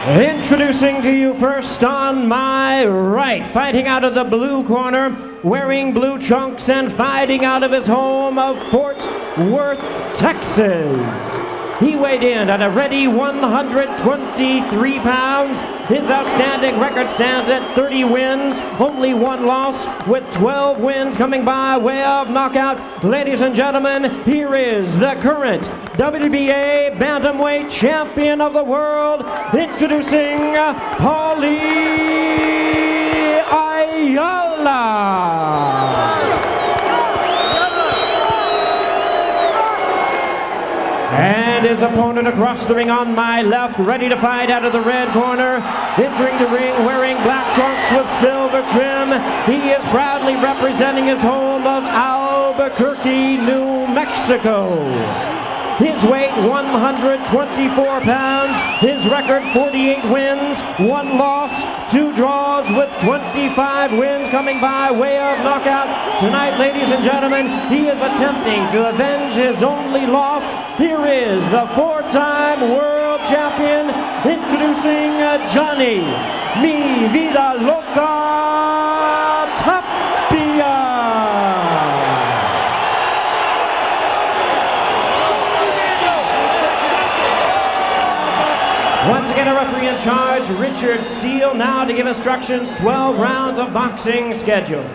Introducing to you first on my right, fighting out of the blue corner, wearing blue trunks and fighting out of his home of Fort Worth, Texas. He weighed in at a ready 123 pounds. His outstanding record stands at 30 wins, only one loss, with 12 wins coming by way of knockout. Ladies and gentlemen, here is the current WBA Bantamweight Champion of the World, introducing Paulie Ayala. And his opponent across the ring on my left, ready to fight out of the red corner, entering the ring wearing black trunks with silver trim. He is proudly representing his home of Albuquerque, New Mexico. His weight 124 pounds, his record 48 wins, 1 loss, 2 draws, with 25 wins coming by way of knockout. Tonight, ladies and gentlemen, he is attempting to avenge his only loss. Here is the 4-time world champion, introducing Johnny Mi Vida Loca Tapia. Once again, a referee in charge, Richard Steele, now to give instructions. 12 rounds of boxing scheduled.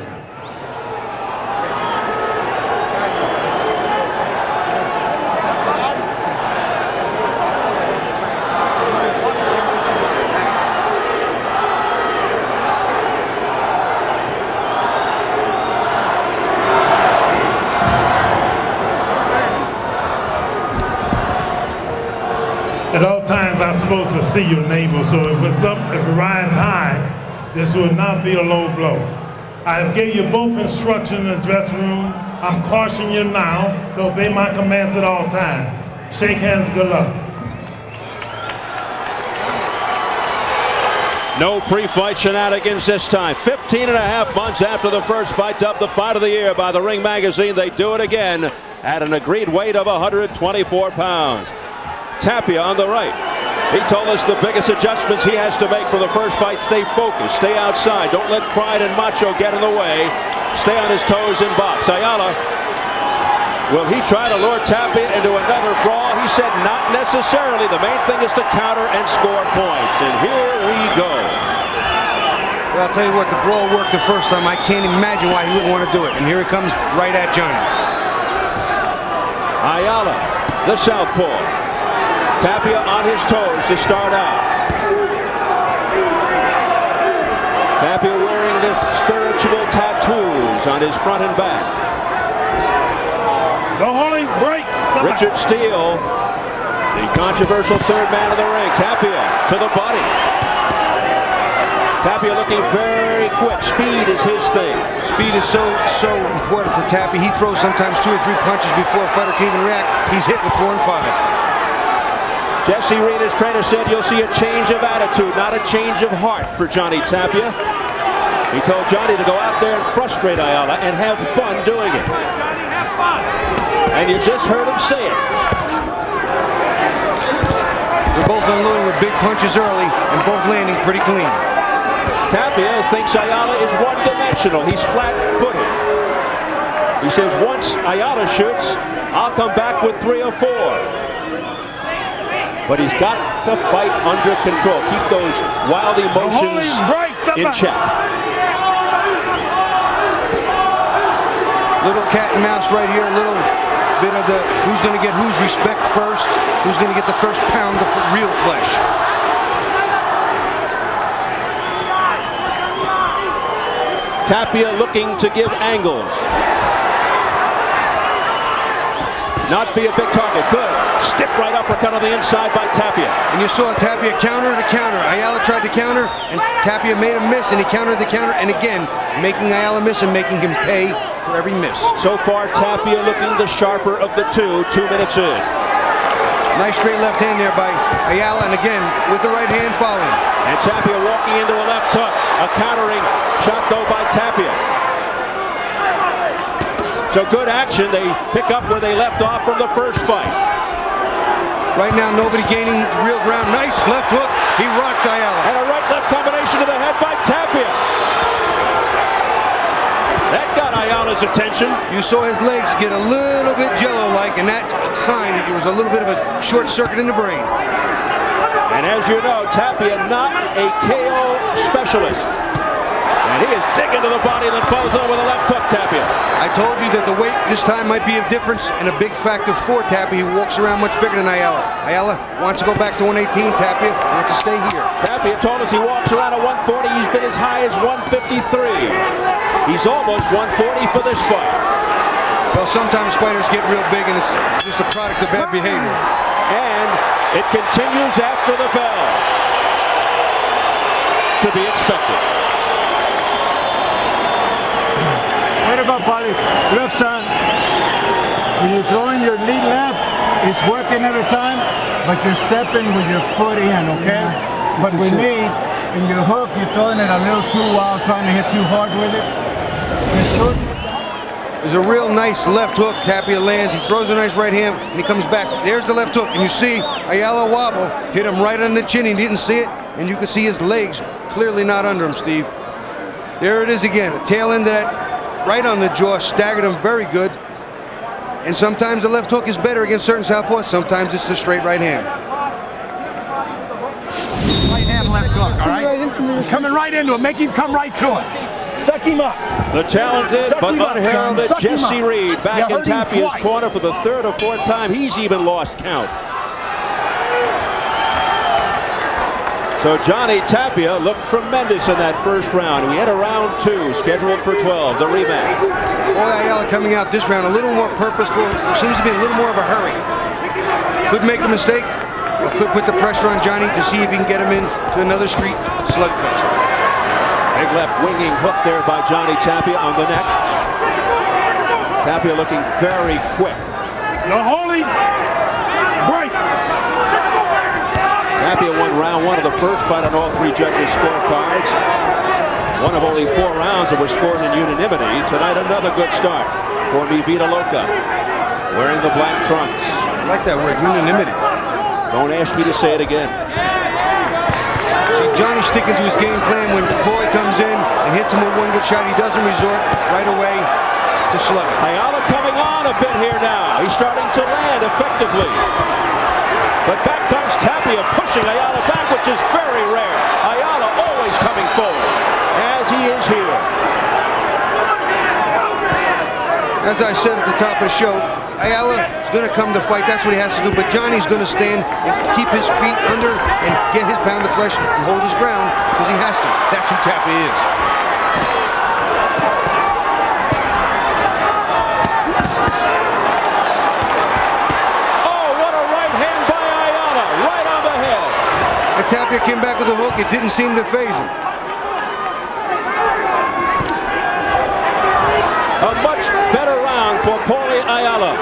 At all times, I'm supposed to see your neighbor, so if it rises high, this will not be a low blow. I have gave you both instructions in the dressing room. I'm cautioning you now to obey my commands at all times. Shake hands, good luck. No pre-fight shenanigans this time. 15 and a half months after the first fight, dubbed the fight of the year by the Ring magazine, they do it again at an agreed weight of 124 pounds. Tapia on the right. He told us the biggest adjustments he has to make for the first fight: stay focused, stay outside, don't let pride and macho get in the way, stay on his toes in box. Ayala, will he try to lure Tapia into another brawl? He said not necessarily. The main thing is to counter and score points. And here we go. Well, I'll tell you what, the brawl worked the first time. I can't imagine why he wouldn't want to do it. And here he comes right at Johnny. Ayala, the southpaw. Tapia on his toes to start out. Tapia wearing the spiritual tattoos on his front and back. The holy break. Richard Steele, the controversial third man of the ring. Tapia to the body. Tapia looking very quick. Speed is his thing. Speed is so important for Tapia. He throws sometimes 2 or 3 punches before a fighter can even react. He's hit with 4 and 5. Jesse Reed, his trainer, said you'll see a change of attitude, not a change of heart for Johnny Tapia. He told Johnny to go out there and frustrate Ayala and have fun doing it. And you just heard him say it. They're both unloading with big punches early and both landing pretty clean. Tapia thinks Ayala is one-dimensional. He's flat-footed. He says once Ayala shoots, I'll come back with 3 or 4. But he's got to fight under control. Keep those wild emotions in check. Little cat and mouse right here. A little bit of the who's going to get whose respect first. Who's going to get the first pound of real flesh. Tapia looking to give angles. Not be a big target. Good. Stiff right uppercut on the inside by Tapia. And you saw Tapia counter to counter. Ayala tried to counter, and Tapia made him miss, and he countered the counter, and again, making Ayala miss and making him pay for every miss. So far, Tapia looking the sharper of the two, 2 minutes in. Nice straight left hand there by Ayala, and again, with the right hand following. And Tapia walking into a left hook. A countering shot, though, by Tapia. So good action. They pick up where they left off from the first fight. Right now, nobody gaining real ground. Nice left hook. He rocked Ayala. And a right-left combination to the head by Tapia. That got Ayala's attention. You saw his legs get a little bit jello-like, and that's a sign that there was a little bit of a short circuit in the brain. And as you know, Tapia not a KO specialist. And he is digging to the body and then falls over with a left hook, Tapia. I told you that the weight this time might be a difference and a big factor for Tapia. He walks around much bigger than Ayala. Ayala wants to go back to 118. Tapia wants to stay here. Tapia told us he walks around at 140. He's been as high as 153. He's almost 140 for this fight. Well, sometimes fighters get real big and it's just a product of bad behavior. And it continues after the bell. To be expected. What about Paulie? Look, son, when you're throwing your lead left, it's working every time, but you're stepping with your foot in, okay? But we need, in your hook, you're throwing it a little too wild, trying to hit too hard with it. There's a real nice left hook Tapia lands. He throws a nice right hand, and he comes back. There's the left hook, and you see Ayala wobble, hit him right on the chin. He didn't see it, and you can see his legs clearly not under him, Steve. There it is again, the tail end of that right on the jaw, staggered him very good. And sometimes the left hook is better against certain southpaws. Sometimes it's the straight right hand. Right hand, left hook, all right? Coming right into it, make him come right to it. Suck him up. The talented but unheralded Jesse Reed back in Tapia's corner for the third or fourth time. He's even lost count. So Johnny Tapia looked tremendous in that first round. We enter round two, scheduled for 12, the rematch. Paulie Ayala coming out this round a little more purposeful. There seems to be a little more of a hurry. Could make a mistake, or could put the pressure on Johnny to see if he can get him into another street slugfest. Big left winging hook there by Johnny Tapia on the neck. Tapia looking very quick. No holding. Break. Tapia won round one of the first fight on all three judges' scorecards. One of only 4 rounds that were scored in unanimity. Tonight, another good start for Mi Vida Loca, wearing the black trunks. I like that word, unanimity. Don't ask me to say it again. See, Johnny sticking to his game plan. When Paulie comes in and hits him with one good shot, he doesn't resort right away to slugging. Ayala coming on a bit here now. He's starting to land effectively. But back comes Tapia, pushing Ayala back, which is very rare. Ayala always coming forward, as he is here. As I said at the top of the show, Ayala is going to come to fight. That's what he has to do. But Johnny's going to stand and keep his feet under and get his pound of flesh and hold his ground because he has to. That's who Tapia is. Tapia came back with a hook. It didn't seem to faze him. A much better round for Paulie Ayala.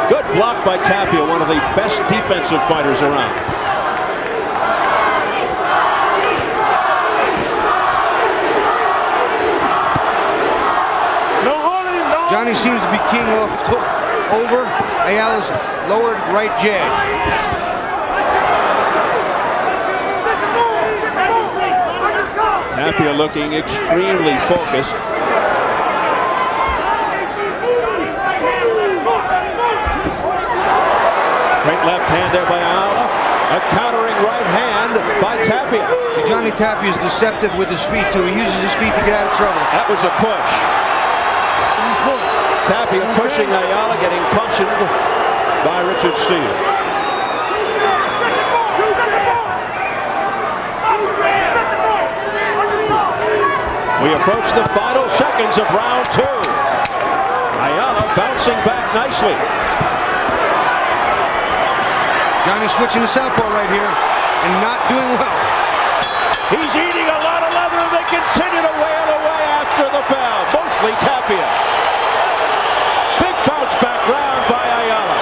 Good block by Tapia, one of the best defensive fighters around. Johnny seems to be king off hook over Ayala's lowered right jab. Tapia looking extremely focused. Straight left hand there by Ayala. A countering right hand by Tapia. See, Johnny Tapia is deceptive with his feet too. He uses his feet to get out of trouble. That was a push. Tapia pushing Ayala, getting cushioned by Richard Steele. We approach the final seconds of round two. Ayala bouncing back nicely. Johnny switching to southpaw right here and not doing well. He's eating a lot of leather and they continue to wail away after the bell. Mostly Tapia. Bounce back round by Ayala.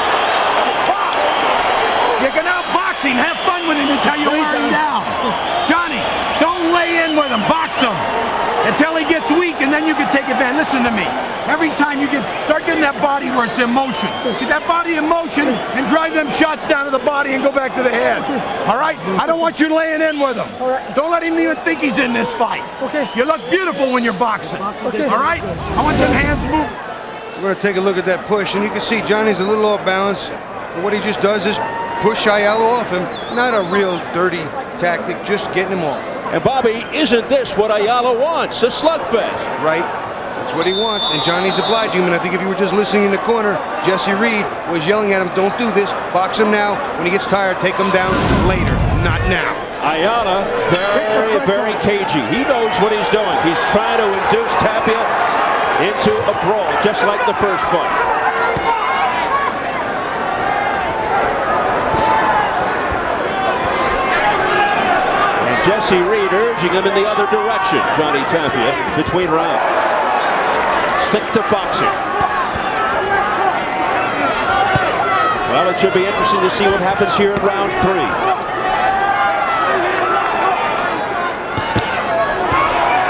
You can outbox him. Have fun with him until you wear him down. Johnny, don't lay in with him. Box him until he gets weak, and then you can take it man, listen to me. Every time you start getting that body where it's in motion. Get that body in motion and drive them shots down to the body and go back to the head. All right? I don't want you laying in with him. All right. Don't let him even think he's in this fight. Okay. You look beautiful when you're boxing. Okay. All right? I want them hands moved. We're going to take a look at that push, and you can see Johnny's a little off balance. And what he just does is push Ayala off him. Not a real dirty tactic, just getting him off. And Bobby, isn't this what Ayala wants? A slugfest. Right? That's what he wants, and Johnny's obliging him. And I think if you were just listening in the corner, Jesse Reed was yelling at him, don't do this, box him now. When he gets tired, take him down later, not now. Ayala, very, very cagey. He knows what he's doing. He's trying to induce Tapia into a brawl, just like the first fight. And Jesse Reed urging him in the other direction, Johnny Tapia, between rounds. Stick to boxing. Well, it should be interesting to see what happens here in round 3.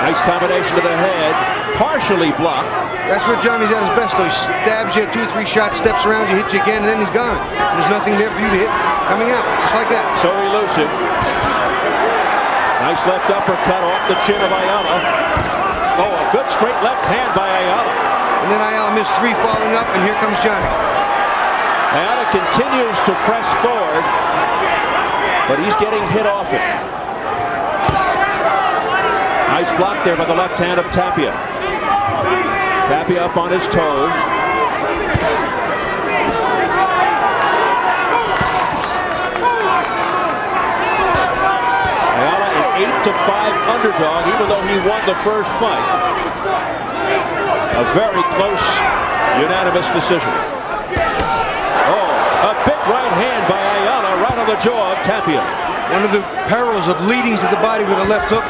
Nice combination to the head, partially blocked. That's where Johnny's at his best, though. He stabs you 2 or 3 shots, steps around you, hits you again, and then he's gone. There's nothing there for you to hit coming out, just like that. So elusive. Nice left uppercut off the chin of Ayala. Oh, a good straight left hand by Ayala. And then Ayala missed 3 falling up, and here comes Johnny. Ayala continues to press forward, but he's getting hit off it. Nice block there by the left hand of Tapia. Tapia up on his toes. Ayala an 8-5 underdog, even though he won the first fight. A very close, unanimous decision. Oh, a big right hand by Ayala right on the jaw of Tapia. One of the perils of leading to the body with a left hook.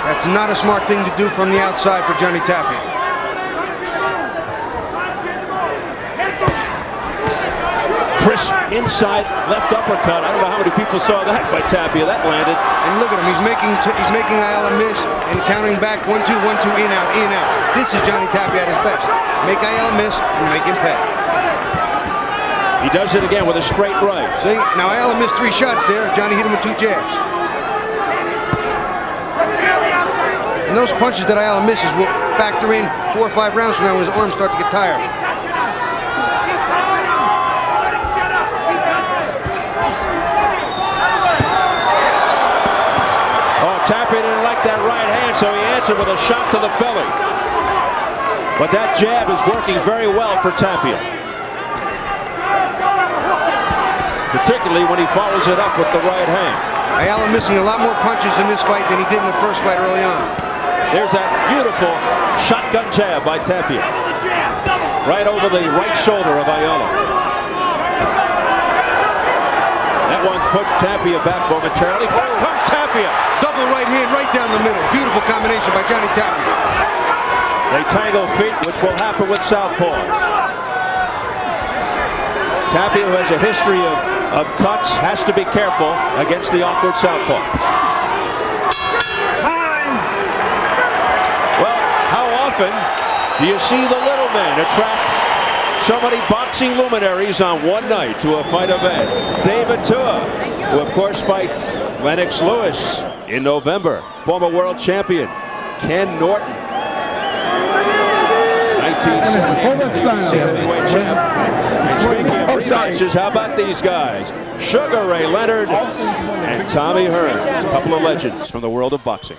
That's not a smart thing to do from the outside for Johnny Tapia. Crisp inside left uppercut. I don't know how many people saw that by Tapia. That landed. And look at him. He's making Ayala miss and counting back 1-2, 1-2, in, out, in, out. This is Johnny Tapia at his best. Make Ayala miss and make him pay. He does it again with a straight right. See, now Ayala missed 3 shots there. Johnny hit him with 2 jabs. And those punches that Ayala misses will factor in 4 or 5 rounds from now when his arms start to get tired. Oh, Tapia didn't like that right hand, so he answered with a shot to the belly. But that jab is working very well for Tapia. Particularly when he follows it up with the right hand. Ayala missing a lot more punches in this fight than he did in the first fight early on. There's that beautiful shotgun jab by Tapia. Right over the right shoulder of Ayala. That one puts Tapia back momentarily. Back comes Tapia. Double right hand right down the middle. Beautiful combination by Johnny Tapia. They tangle feet, which will happen with southpaws. Tapia, who has a history of cuts, has to be careful against the awkward southpaw. Well, how often do you see the little men attract so many boxing luminaries on one night to a fight event? David Tua, who of course fights Lennox Lewis in November. Former world champion Ken Norton. 1978 heavyweight champ. And speaking of rematches, how about these guys? Sugar Ray Leonard and Tommy Hearns, a couple of legends from the world of boxing.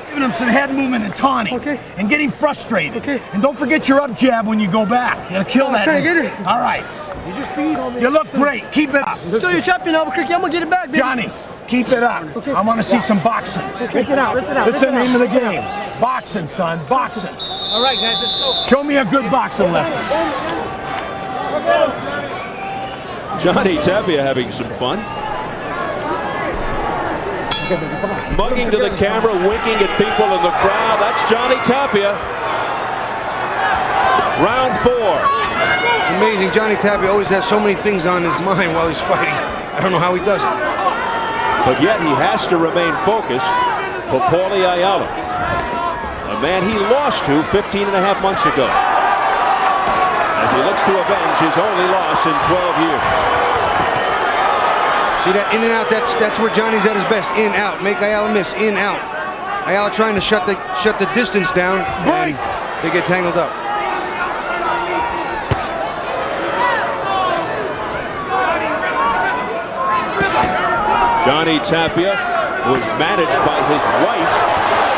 Giving him some head movement and taunting. Okay. And getting frustrated. Okay. And don't forget your up jab when you go back. You gotta kill that. Okay, get it. All right. Use your speed on me. You look great. Keep it up. Still your champion, Albuquerque. I'm gonna get it back, baby. Johnny, keep it up. Okay. I want to see some boxing. Rinse it out. Rinse it out. That's the name of the game. Boxing, son. Boxing. All right, guys, let's go. Show me a good boxing lesson. Johnny Tapia having some fun. Mugging to the camera, winking at people in the crowd. That's Johnny Tapia. Round 4. It's amazing. Johnny Tapia always has so many things on his mind while he's fighting. I don't know how he does it. But yet he has to remain focused for Paulie Ayala. A man he lost to 15 and a half months ago, as he looks to avenge his only loss in 12 years. See that in and out? That's where Johnny's at his best. In, out. Make Ayala miss. In, out. Ayala trying to shut the distance down, and they get tangled up. Johnny Tapia was managed by his wife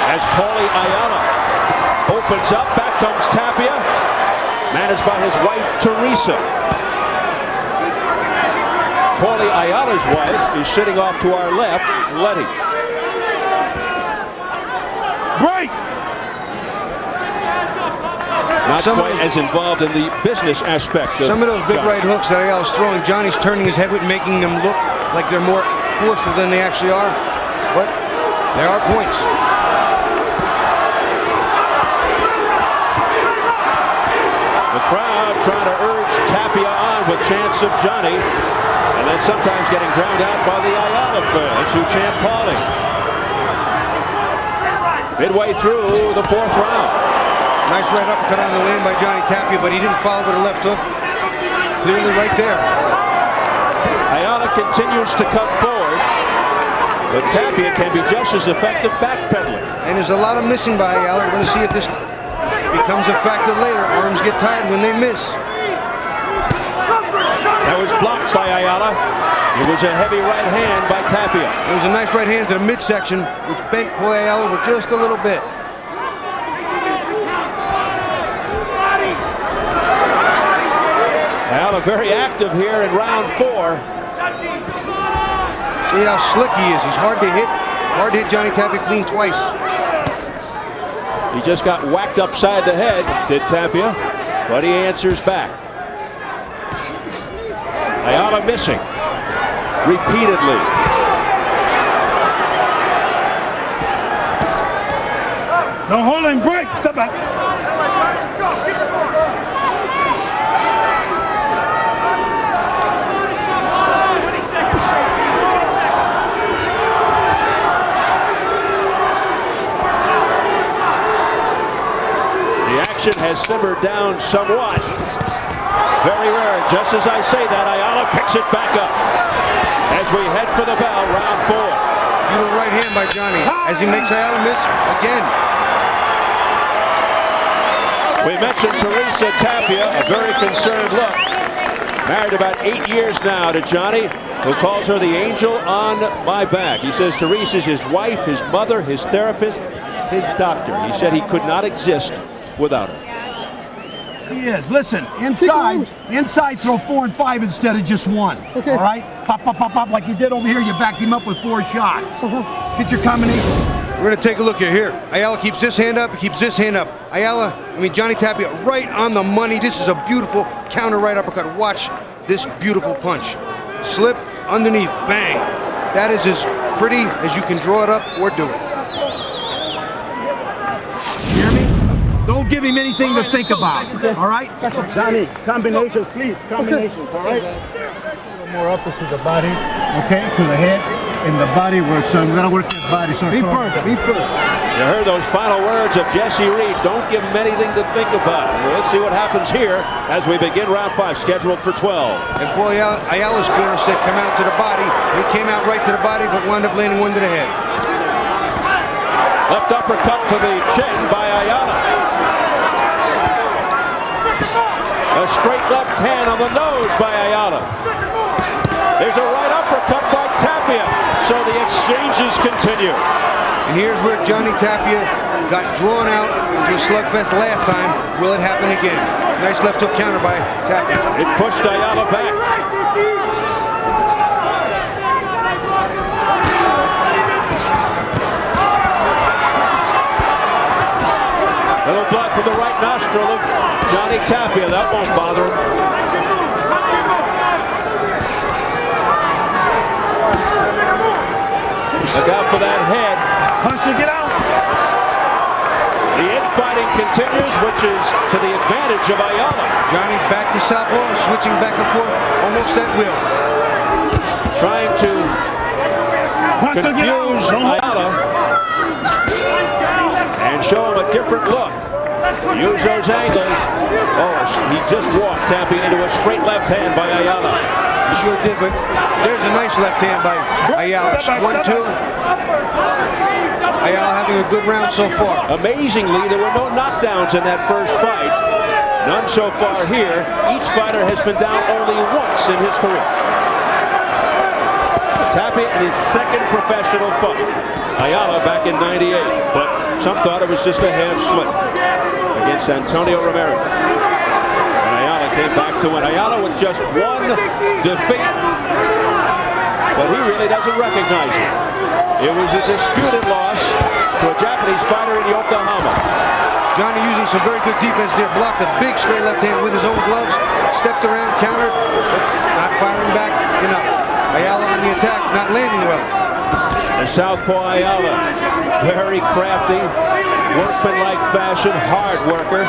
as Paulie Ayala opens up. Back comes Tapia, managed by his wife Teresa. Paulie Ayala's wife is sitting off to our left, Letty. Break! Not quite as involved in the business aspect of some of those big Johnny. right hooks that Ayala's throwing, Johnny's turning his head with, making them look like they're more forceful than they actually are. But there are points. The crowd trying to urge Tapia on with chants of Johnny, and then sometimes getting drowned out by the Ayala fans who chant Paulie. Midway through the fourth round. Nice right uppercut on the land by Johnny Tapia, but he didn't follow with a left hook. Clearly right there. Ayala continues to come forward, but Tapia can be just as effective backpedaling. And there's a lot of missing by Ayala. We're going to see if this becomes a factor later. Arms get tired when they miss. That was blocked by Ayala. It was a heavy right hand by Tapia. It was a nice right hand to the midsection, which bent Paulie Ayala over just a little bit. Ayala very active here in round 4. See how slick he is. He's hard to hit. Hard to hit Johnny Tapia clean twice. He just got whacked upside the head, did Tapia, but he answers back. Ayala missing repeatedly. No holding, break, step back. Has simmered down somewhat. Very rare. Just as I say that, Ayala picks it back up as we head for the bell, round 4. Beautiful right hand by Johnny as he makes Ayala miss again. We mentioned Teresa Tapia, a very concerned look. Married about 8 years now to Johnny, who calls her the angel on my back. He says Teresa's his wife, his mother, his therapist, his doctor. He said he could not exist without her. He is. Listen, inside throw 4 and 5 instead of just 1. Okay. All right? Pop, pop, pop, pop, like you did over here. You backed him up with 4 shots. Get your combination. We're going to take a look here. Ayala keeps this hand up, he keeps this hand up. Johnny Tapia right on the money. This is a beautiful counter right uppercut. Watch this beautiful punch. Slip underneath, bang. That is as pretty as you can draw it up or do it. Hear me? Don't give him anything to think about. All right? Johnny, combinations, please. Combinations, all right? A little more up to the body, okay? To the head, and the body works. So I'm going to work his body. So be firm, be firm. You heard those final words of Jesse Reed. Don't give him anything to think about. Let's see what happens here as we begin round 5, scheduled for 12. And Paulie Ayala's corner said come out to the body. He came out right to the body, but wound up landing one to the head. Left uppercut to the chin by Ayala. A straight left hand on the nose by Ayala. There's a right uppercut by Tapia. So the exchanges continue. And here's where Johnny Tapia got drawn out into a slugfest last time. Will it happen again? Nice left hook counter by Tapia. It pushed Ayala back. Little blood from the right nostril of Johnny Tapia. That won't bother him. Look out for that head. Hunter, get out. The infighting continues, which is to the advantage of Ayala. Johnny back to southpaw, switching back and forth, almost at will. Trying to confuse Ayala. And show him a different look. Use those angles. Oh, he just walked Tapia into a straight left hand by Ayala. He sure did, but there's a nice left hand by Ayala. 1-2. Ayala having a good round so far. Amazingly, there were no knockdowns in that first fight. None so far here. Each fighter has been down only once in his career. Tapia in his second professional fight. Ayala back in '98, but some thought it was just a half slip against Antonio Ramirez. And Ayala came back to win. Ayala with just one defeat, but he really doesn't recognize it. It was a disputed loss to a Japanese fighter in Yokohama. Johnny using some very good defense there. Blocked a big straight left hand with his own gloves. Stepped around, countered, but not firing back enough. Ayala on the attack, not landing well. The southpaw Ayala, very crafty, workmanlike fashion, hard worker,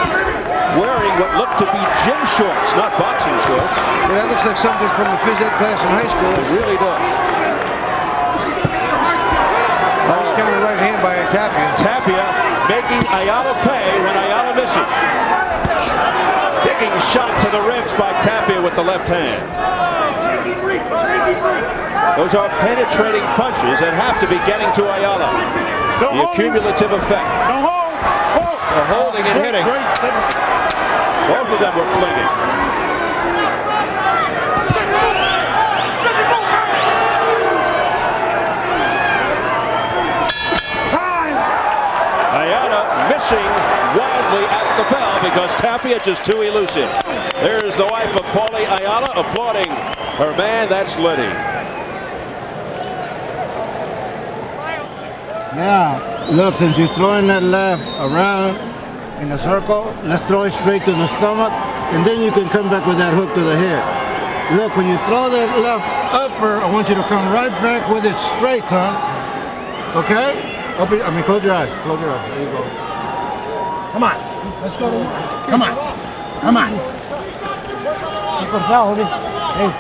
wearing what looked to be gym shorts, not boxing shorts. Yeah, that looks like something from the phys ed class in high school. It really does. Nice counter right hand by Tapia. Tapia making Ayala pay when Ayala misses. Digging shot to the ribs by Tapia with the left hand. Those are penetrating punches that have to be getting to Ayala. The cumulative effect. The holding and hitting. Both of them were clinging. Ayala missing wildly at the bell because Tapia just too elusive. There's the wife of Paulie Ayala applauding her man. That's Liddy. Now, look, since you're throwing that left around in a circle, let's throw it straight to the stomach, and then you can come back with that hook to the head. Look, when you throw that left upper, I want you to come right back with it straight, son. Okay? Close your eyes. Close your eyes. There you go. Come on. Let's go to work. Come on. Come on. Hey,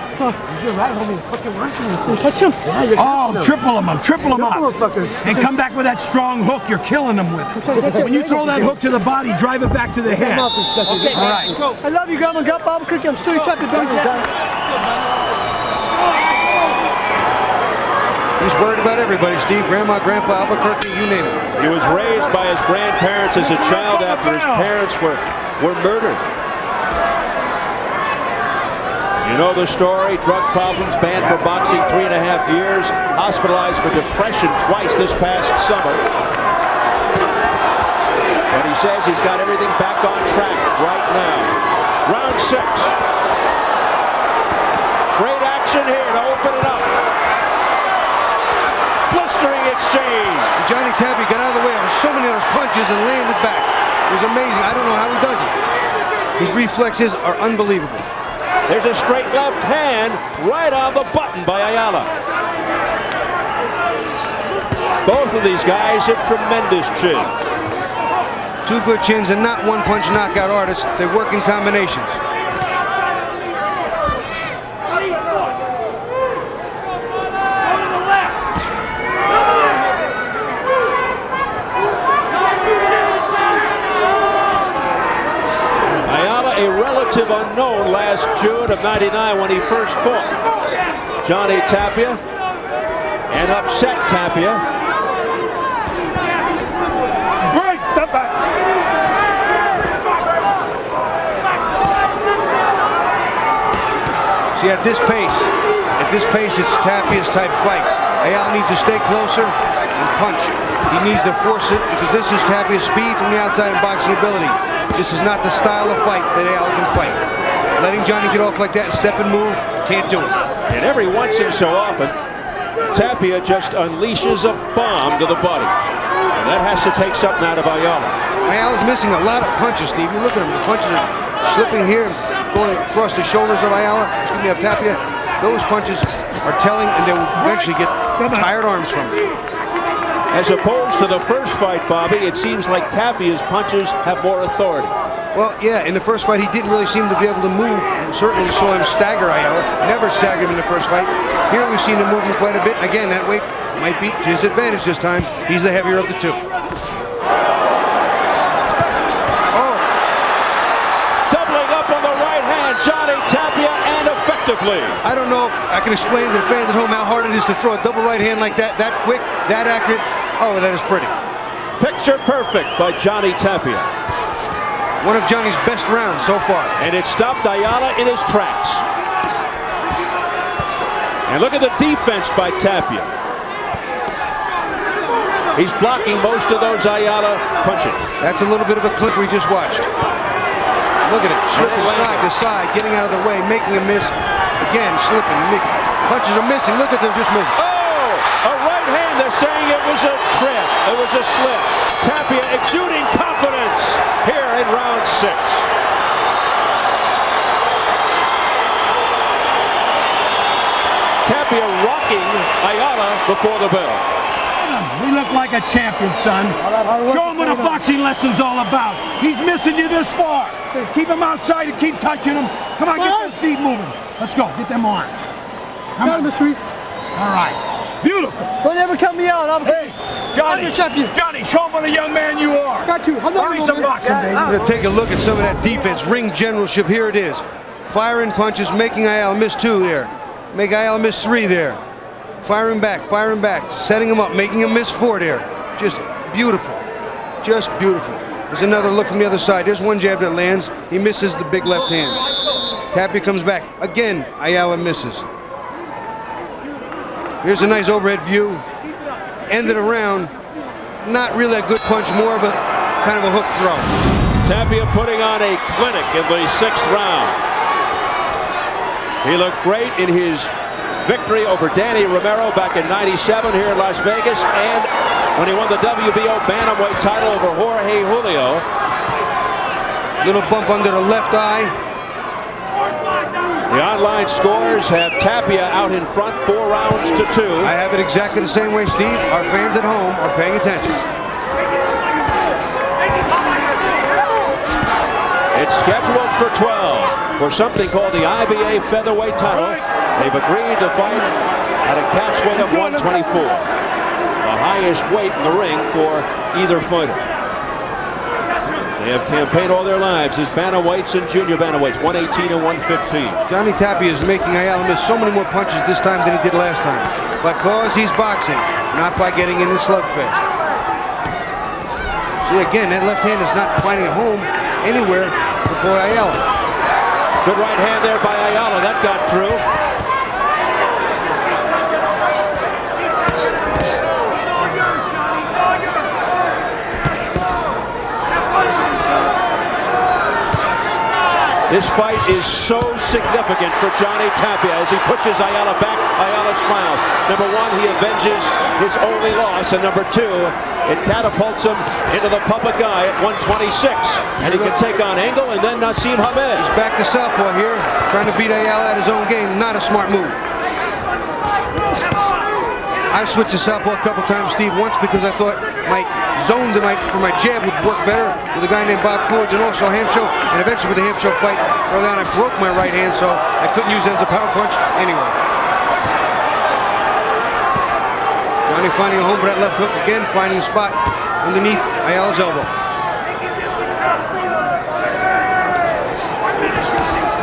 you're right, homie. It's fucking working. Touch him. Yeah, you're Triple him up. Triple him up. Fuckers. And come back with that strong hook. You're killing him with it. When you throw that hook to the body, drive it back to the head. Okay, all right. Let's go. I love you, Grandma. Got Albuquerque. I'm still your chocolate baby. He's worried about everybody, Steve. Grandma, Grandpa, Albuquerque, you name it. He was raised by his grandparents as a child after his parents were murdered. You know the story, drug problems, banned from boxing 3.5 years, hospitalized for depression twice this past summer. But he says he's got everything back on track right now. Round 6. Great action here to open it up. Blistering exchange. Johnny Tapia got out of the way of so many of those punches and landed back. It was amazing. I don't know how he does it. His reflexes are unbelievable. There's a straight left hand right on the button by Ayala. Both of these guys have tremendous chins. Two good chins and not one-punch knockout artists. They work in combinations. A relative unknown last June of '99 when he first fought Johnny Tapia and upset Tapia. Break, step back. See, at this pace, it's Tapia's type fight. Ayala needs to stay closer and punch. He needs to force it because this is Tapia's speed from the outside and boxing ability. This is not the style of fight that Ayala can fight. Letting Johnny get off like that and step and move, can't do it. And every once in so often, Tapia just unleashes a bomb to the body. And that has to take something out of Ayala. Ayala's missing a lot of punches, Steve. You look at him, the punches are slipping here and going across the shoulders of Ayala, of Tapia. Those punches are telling, and they will eventually get tired arms from him. As opposed to the first fight, Bobby, it seems like Tapia's punches have more authority. Well, yeah, in the first fight, he didn't really seem to be able to move. And certainly saw him stagger Ayala. Never staggered him in the first fight. Here we've seen him moving quite a bit. Again, that weight might be to his advantage this time. He's the heavier of the two. lead. I don't know if I can explain to the fans at home how hard it is to throw a double right hand like that quick, that accurate. Oh, that is pretty. Picture perfect by Johnny Tapia. One of Johnny's best rounds so far. And it stopped Ayala in his tracks. And look at the defense by Tapia. He's blocking most of those Ayala punches. That's a little bit of a clip we just watched. Look at it, slipping side to side, getting out of the way, making a miss. Again, slipping. Punches are missing. Look at them just missing. Oh, a right hand. They're saying it was a trip. It was a slip. Tapia exuding confidence here in round 6. Tapia rocking Ayala before the bell. We look like a champion, son. Show him what a boxing lesson's all about. He's missing you this far. Keep him outside and keep touching him. Come on, get those feet moving. Let's go. Get them arms. Got him, Mr. All right. Beautiful. Don't ever cut me out. Hey, Johnny. I'm your champion. Johnny, show him what a young man you are. Got you. Learn me some boxing, baby. We're going to take a look at some of that defense, ring generalship. Here it is. Firing punches, making Ayala miss 2 there. Make Ayala miss 3 there. Firing back, setting him up, making him miss 4 there. Just beautiful. Just beautiful. There's another look from the other side. There's one jab that lands. He misses the big left hand. Tapia comes back. Again, Ayala misses. Here's a nice overhead view. End of the round. Not really a good punch, more of a kind of a hook throw. Tapia putting on a clinic in the 6th round. He looked great in his victory over Danny Romero back in '97 here in Las Vegas, and when he won the WBO bantamweight title over Jorge Julio. Little bump under the left eye. The online scores have Tapia out in front 4 rounds to 2. I have it exactly the same way, Steve. Our fans at home are paying attention. It's scheduled for 12 for something called the IBA featherweight title. They've agreed to fight at a catch weight of 124, the highest weight in the ring for either fighter. They have campaigned all their lives as bantamweights and junior bantamweights, 118 and 115. Johnny Tapia is making Ayala miss so many more punches this time than he did last time, because he's boxing, not by getting in the slugfest. See, again, that left hand is not finding a home anywhere for Ayala. Good right hand there by Ayala. That got through. This fight is so significant for Johnny Tapia as he pushes Ayala back. Ayala smiles. Number 1, he avenges his only loss, and number 2, it catapults him into the public eye at 126, and he can take on Engel and then Nassim Hamed. He's back to southpaw here, trying to beat Ayala at his own game. Not a smart move. I've switched to southpaw a couple times, Steve, once because I thought my zone tonight for my jab would work better with a guy named Bob Coolidge and also Hampshire, and eventually with the Hampshire fight early on I broke my right hand, so I couldn't use it as a power punch anyway. Johnny finding a home for that left hook again, finding a spot underneath Ayala's elbow.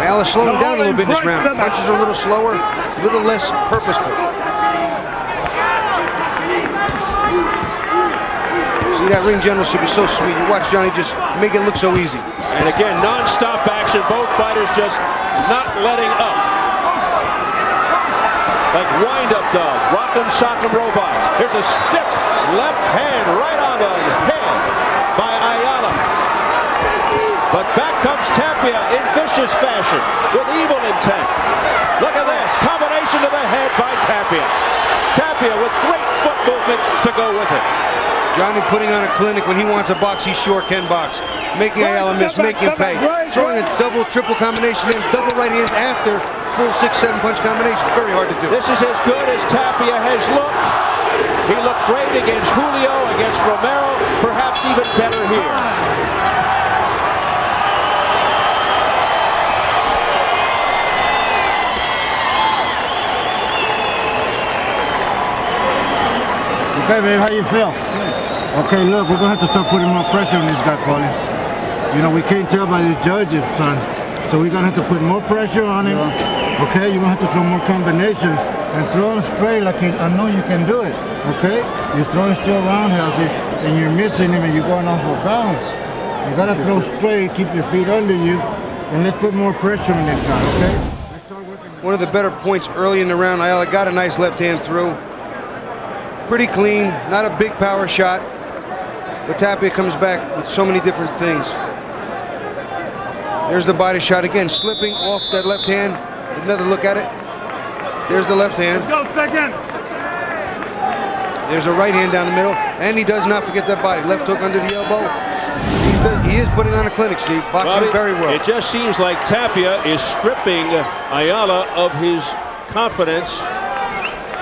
Ayala slowing down a little bit in this round. Punches are a little slower, a little less purposeful. See, that ring generalship is so sweet. You watch Johnny just make it look so easy. And again, non-stop action. Both fighters just not letting up. Like wind-up does. Rock'em, sock'em robots. Here's a stiff left hand right on the head by Ayala. But back comes Tapia in vicious fashion with evil intent. Look at this. Combination to the head by Tapia. Tapia with great foot movement to go with it. Johnny putting on a clinic. When he wants a box, he sure can box. Making Ayala miss, making him pay. Throwing a double, triple combination and double right hands after full 6-7 punch combination. Very hard to do. This is as good as Tapia has looked. He looked great against Julio, against Romero, perhaps even better here. Okay, babe, how you feel? Okay, look, we're gonna have to start putting more pressure on this guy, Paulie. You know, we can't tell by this judges, son. So we're gonna have to put more pressure on him. Okay, you're gonna have to throw more combinations and throw them straight like I know you can do it. Okay, you're throwing still roundhouses and you're missing them and you're going off of balance. You gotta throw straight, keep your feet under you, and let's put more pressure on that guy. Okay. Let's start working. One of the better points early in the round, Ayala got a nice left hand through. Pretty clean, not a big power shot, but Tapia comes back with so many different things. There's the body shot again, slipping off that left hand. Another look at it. There's the left hand. Let's go seconds. There's a right hand down the middle, and he does not forget that body. Left hook under the elbow. He is putting on a clinic, Steve. Boxing very well. It just seems like Tapia is stripping Ayala of his confidence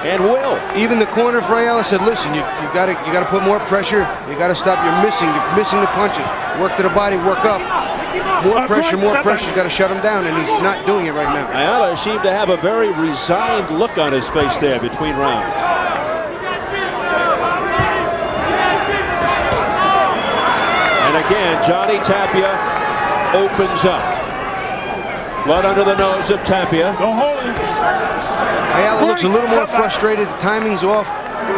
and will. Even the corner for Ayala said, "Listen, you gotta put more pressure. You gotta stop. You're missing the punches. Work to the body. Work up. More pressure. More pressure. You gotta shut him down, and he's not doing it right now." Ayala seemed to have a very resigned look on his face there between rounds. And again, Johnny Tapia opens up. Blood under the nose of Tapia. Don't hold him. Ayala looks a little more frustrated. The timing's off,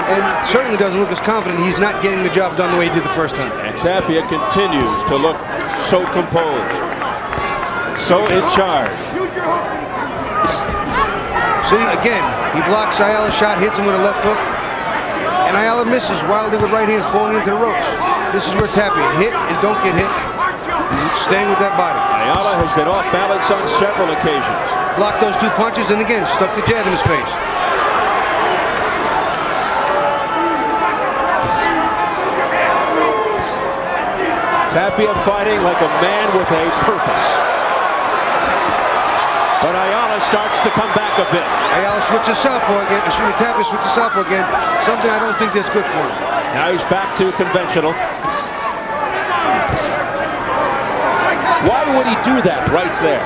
and certainly doesn't look as confident. He's not getting the job done the way he did the first time. And Tapia continues to look so composed, so in charge. See, again, he blocks Ayala's shot, hits him with a left hook, and Ayala misses wildly with right hand, falling into the ropes. This is where Tapia hit and don't get hit, staying with that body. Ayala has been off balance on several occasions. Blocked those two punches and again stuck the jab in his face. Tapia fighting like a man with a purpose. But Ayala starts to come back a bit. Ayala switches southpaw again. Tapia switches southpaw again. Something I don't think that's good for him. Now he's back to conventional. Why would he do that right there?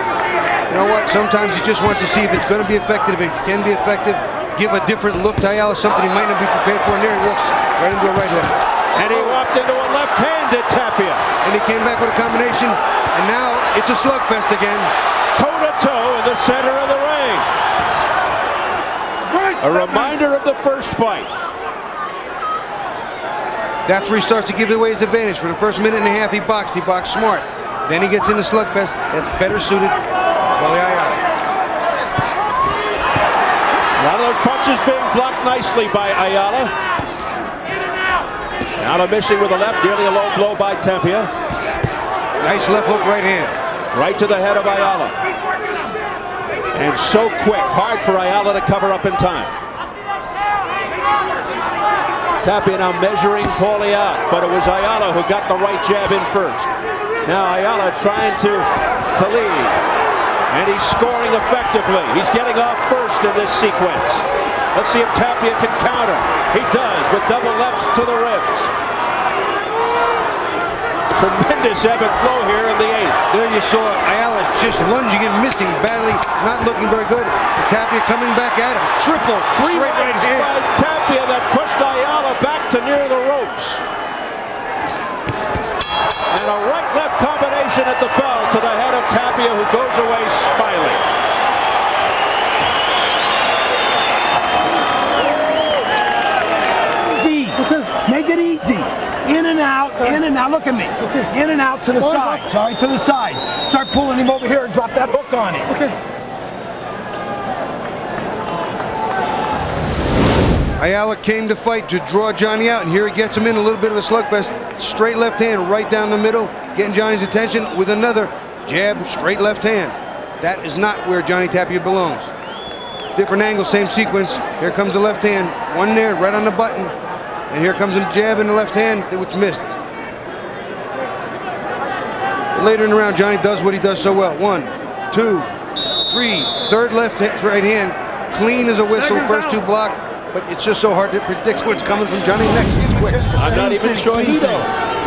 You know what? Sometimes he just wants to see if it's going to be effective. If it can be effective, give a different look to Ayala, something he might not be prepared for. And there he walks right into a right hook. And he walked into a left-handed Tapia. And he came back with a combination. And now it's a slugfest again. Toe-to-toe in the center of the ring. A reminder of the first fight. That's where he starts to give away his advantage. For the first minute and a half, he boxed smart. Then he gets into slugfest. That's better suited. Paulie Ayala. A lot of those punches being blocked nicely by Ayala. Now missing with the left, nearly a low blow by Tapia. Nice left hook, right hand. Right to the head of Ayala. And so quick, hard for Ayala to cover up in time. Tapia now measuring Paulie out, but it was Ayala who got the right jab in first. Now Ayala trying to lead, and he's scoring effectively. He's getting off first in this sequence. Let's see if Tapia can counter. He does with double lefts to the ribs. Tremendous ebb and flow here in the eighth. There you saw Ayala just lunging and missing badly, not looking very good. Tapia coming back at him. Triple, Three rights by Tapia that pushed Ayala back to near the ropes. And a right-left combination at the bell to the head of Tapia, who goes away smiling. Easy. Make it easy. In and out, in and out. Look at me. In and out to the sides. All right, to the sides. Start pulling him over here and drop that hook on him. Okay. Ayala came to fight to draw Johnny out, and here he gets him in a little bit of a slugfest. Straight left hand right down the middle, getting Johnny's attention with another jab, straight left hand. That is not where Johnny Tapia belongs. Different angle, same sequence. Here comes the left hand, one there, right on the button. And here comes a jab in the left hand, which missed. But later in the round, Johnny does what he does so well. 1, 2, 3, third left hand, right hand, clean as a whistle, first two blocked. But it's just so hard to predict what's coming from Johnny next. He's quick. I'm not even sure he knows.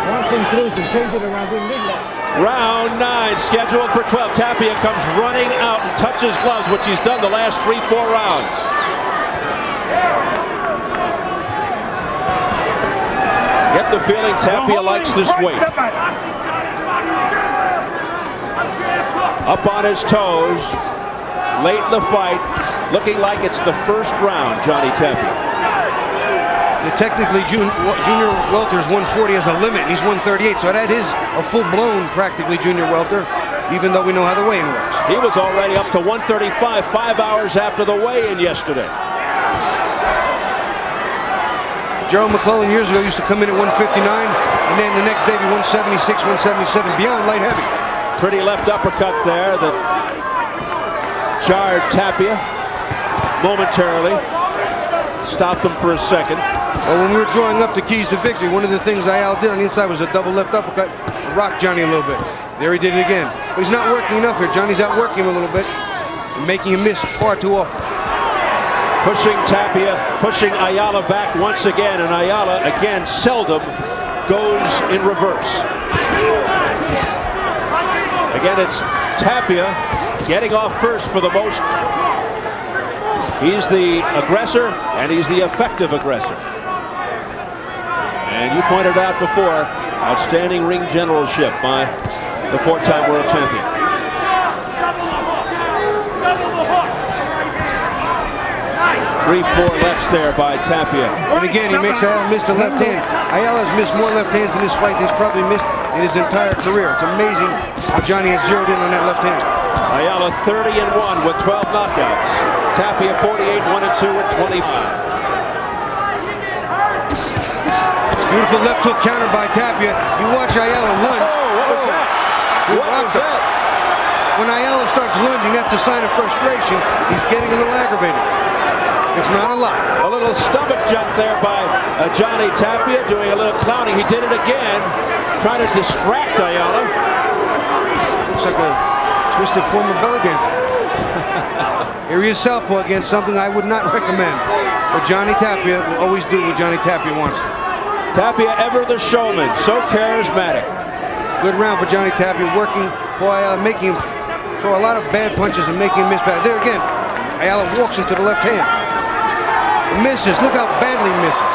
One thing through, so change it around the middle. Round 9, scheduled for 12. Tapia comes running out and touches gloves, which he's done the last 3-4 rounds. Get the feeling Tapia likes this weight. Up on his toes. late in the fight, looking like it's the first round, Johnny Tapia. Yeah, technically, junior welter's 140 as a limit, and he's 138, so that is a full-blown, practically, junior welter, even though we know how the weigh-in works. He was already up to 135 5 hours after the weigh-in yesterday. Gerald McClellan years ago used to come in at 159, and then the next day be 176, 177, beyond light heavy. Pretty left uppercut there that jarred Tapia momentarily. Stopped him for a second. Well, when we were drawing up the keys to victory, one of the things Ayala did on the inside was a double left uppercut, rocked Johnny a little bit. There he did it again. But he's not working enough here. Johnny's outworking him a little bit and making him miss far too often. Pushing Tapia, pushing Ayala back once again, and Ayala again seldom goes in reverse. Again, it's Tapia getting off first for the most. He's the aggressor, and he's the effective aggressor. And you pointed out before, outstanding ring generalship by the four-time world champion. 3-4 lefts there by Tapia. And again, he makes Ayala miss the left hand. Ayala's missed more left hands in this fight than he's probably missed in his entire career. It's amazing how Johnny has zeroed in on that left hand. Ayala 30-1 with 12 knockouts. Tapia 48-1-2 with 25. Beautiful left hook counter by Tapia. You watch Ayala lunge. Oh, what was that? What was that? When Ayala starts lunging, that's a sign of frustration. He's getting a little aggravated. If not a lot. A little stomach jump there by Johnny Tapia, doing a little clowning. He did it again, trying to distract Ayala. Looks like a twisted form of belly dancing. Here he is southpaw again, something I would not recommend. But Johnny Tapia will always do what Johnny Tapia wants to. Tapia, ever the showman, so charismatic. Good round for Johnny Tapia, working for Ayala, making him throw a lot of bad punches and making him miss back. There again, Ayala walks into the left hand. Misses, look how badly he misses.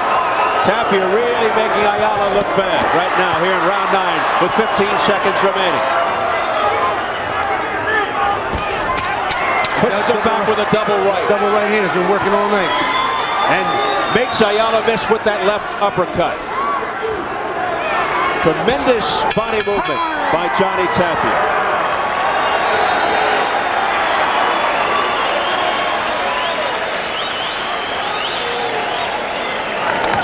Tapia really making Ayala look bad right now here in round 9 with 15 seconds remaining. Pushes him back with a double right. Double right hand has been working all night. And makes Ayala miss with that left uppercut. Tremendous body movement by Johnny Tapia.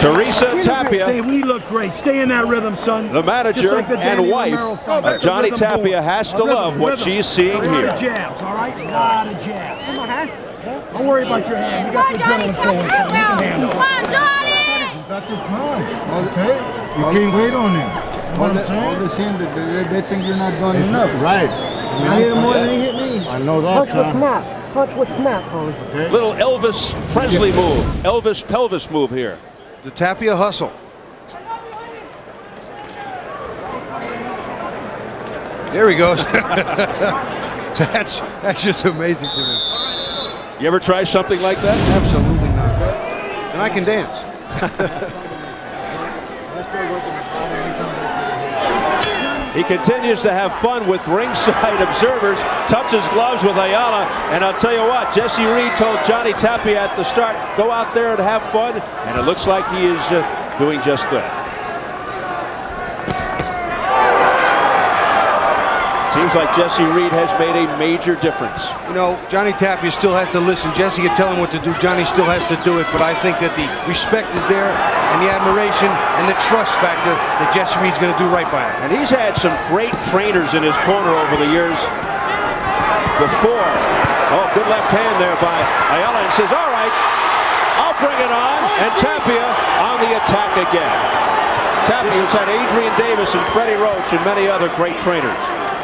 Teresa Tapia, say we look great. Stay in that rhythm, son. the manager like the and Danny wife Romero of Johnny rhythm Tapia, board. has to love what she's seeing A lot here. of jabs, all right? A lot of jabs. Don't worry about your hand. You got the adrenaline flowing, son. You can handle it. You got the punch, okay? You can't wait on him. You know what I'm saying? They're saying that they think you're not doing enough. Right. I hit him more than he hit me. I know that, Punch with son. snap. Punch with snap, Paulie. Okay? Little Elvis Presley move, Elvis pelvis move here. The Tapia hustle. There he goes. That's just amazing to me. You ever try something like that? Absolutely not. And I can dance. He continues to have fun with ringside observers, touches gloves with Ayala, and I'll tell you what, Jesse Reed told Johnny Tapia at the start, go out there and have fun, and it looks like he is doing just that. Seems like Jesse Reed has made a major difference. You know, Johnny Tapia still has to listen. Jesse can tell him what to do. Johnny still has to do it, but I think that the respect is there, and the admiration, and the trust factor that Jesse Reed's going to do right by him. And he's had some great trainers in his corner over the years before. Oh, good left hand there by Ayala, and says, all right, I'll bring it on, and Tapia on the attack again. Tapia's had Adrian Davis and Freddie Roach and many other great trainers.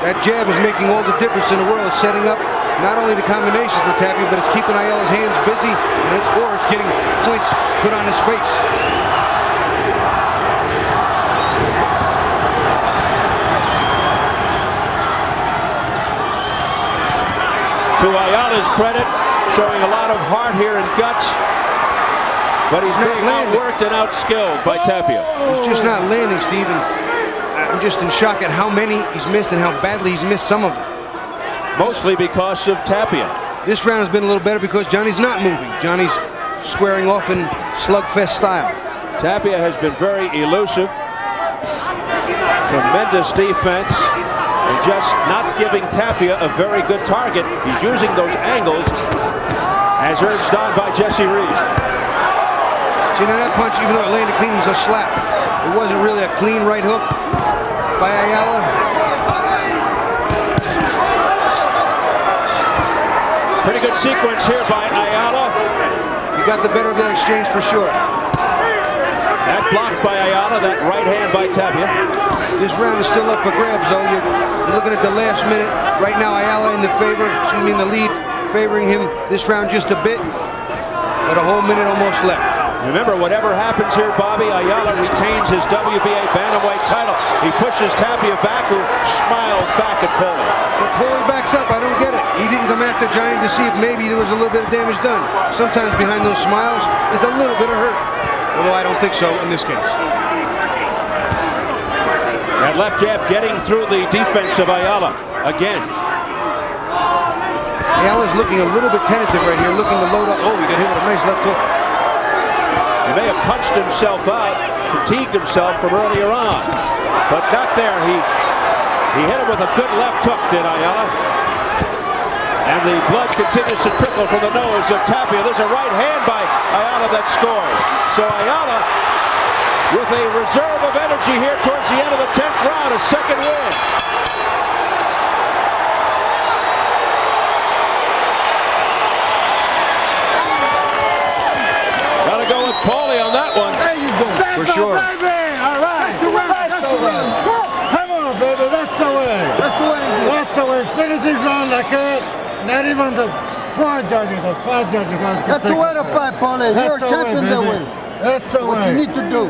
That jab is making all the difference in the world. It's setting up not only the combinations for Tapia, but it's keeping Ayala's hands busy, and it's getting points put on his face. To Ayala's credit, showing a lot of heart here and guts, but he's being outworked and outskilled by Tapia. He's just not landing, Stephen. I'm just in shock at how many he's missed and how badly he's missed some of them. Mostly because of Tapia. This round has been a little better because Johnny's not moving. Johnny's squaring off in slugfest style. Tapia has been very elusive. Tremendous defense. And just not giving Tapia a very good target. He's using those angles as urged on by Jesse Reed. See, now that punch, even though it landed clean, was a slap. It wasn't really a clean right hook by Ayala. Pretty good sequence here by Ayala. He got the better of that exchange for sure. That blocked by Ayala, that right hand by Tapia. This round is still up for grabs, though. You're looking at the last minute. Right now, Ayala in the lead, favoring him this round just a bit. But a whole minute almost left. Remember, whatever happens here, Bobby, Ayala retains his WBA bantamweight title. He pushes Tapia back, who smiles back at Paulie. But Paulie backs up. I don't get it. He didn't come after Johnny to see if maybe there was a little bit of damage done. Sometimes behind those smiles is a little bit of hurt. Although I don't think so in this case. That left jab getting through the defense of Ayala again. Ayala's looking a little bit tentative right here, looking to load up. Oh, he got hit with a nice left hook. He may have punched himself out, fatigued himself from earlier on, but got there. He hit him with a good left hook, did Ayala. And the blood continues to trickle from the nose of Tapia. There's a right hand by Ayala that scores. So Ayala, with a reserve of energy here towards the end of the 10th round, a second win. Got to go with Paulie on that one. There you go. For sure. Baby. All right. That's the way. That's the way. Come on, baby. That's the way. That's the way. That's the way. Finish this round like that. Not even the four judges or five judges. That's the way to fight, Paulie. You're a champion that way. That's the way. What you need to do.